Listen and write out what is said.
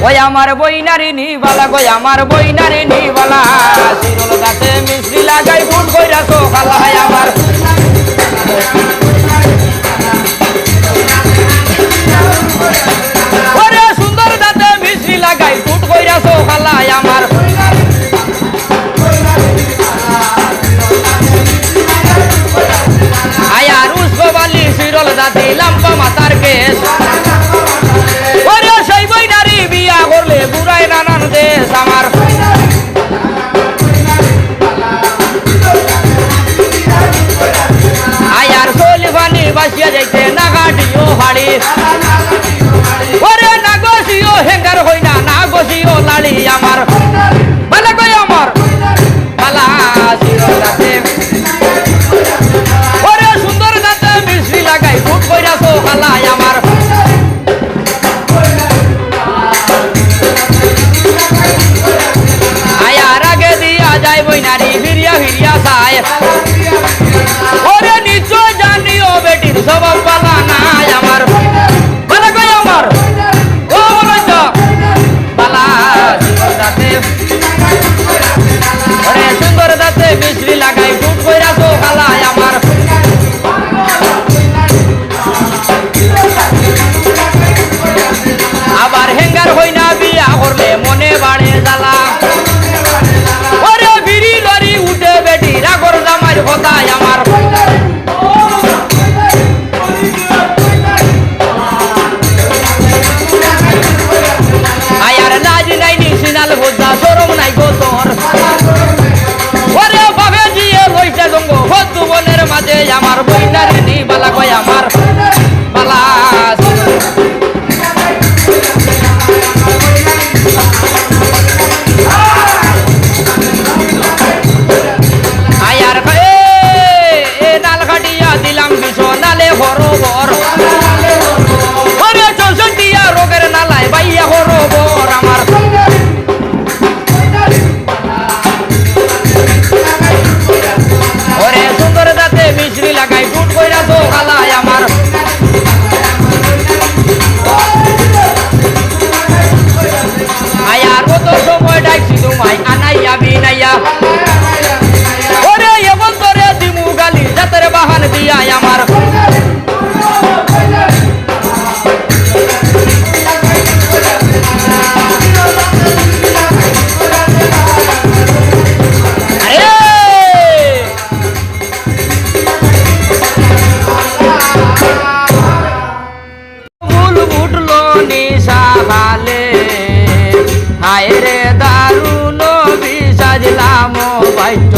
ওই আমার বইনারি নিবালা কই আমার বইনারি নিবালা শিরল গাছে মিশ্রি লাগাই ফুট কইরা তো খালা হয় আমার ওরে সুন্দর দাঁতে মিশ্রি লাগাই ফুট কইরা তো খালা আমার আয়ার উস্কবালি শিরল দাঁতে লাম্পা মাতার কেশ ওরে সেই বইনারি বিয়া করলে বুড়াই নানান দেশ আমার আয়ার চলি পানি বাসিয়া যাইতে না কাটিও হাড়ি ওরে না গসিও হেঙ্গার হই না না গসিও লাড়ি আমার ভালো কই আমার বালা শিরল দাঁতে ওরে সুন্দর দাঁতে মিশ্রি লাগাই ফুট কইরা তো খালাই আমার আয়ার আগে দিয়া যাই বইনারি ফিরিয়া ফিরিয়া চায় ওরে নিশ্চয় জানিও বেটির স্বভাব পালা নাই আমার ভালো কই আমার ও বালা সুন্দর দাঁতে ওরে সুন্দর দাঁতে মিশ্রি লাগাই ফুট কইরা তো খালাই আমার আবার হেঙ্গার হই না বিয়া করলে মনে বাড়ে জ্বালা ওরে বিড়ি লরি উঠে বেটি রাগর জামাই কথায় আমার আয়ার লাজ নাই নিশিনাল বোঝা সরম নাই গো তোর ওরে বাবে জিয়ে লইছে জঙ্গ হতু বনের মাঝে আমার বইনারি নি বালা কয় আমার বালা আয়ার এ নাল খাটিয়া দিলাম বিছনালে হরবর ওরে 64 রোগের নালায় বাইয়া হরবর আমার ওরে সুন্দর দাঁতে মিশ্রি লাগাই ফুট কইরা তো খালায় আমার আয়ার কত সময় ডাকছি তোমায় আনাইয়া বিনাইয়া ওরে এমন করে দিমু গালি জাতের বাহান দিয়া আমার ফুল ফুটলো নিশা ভালে হায় রে দারুণ বিষাজলাম বাইট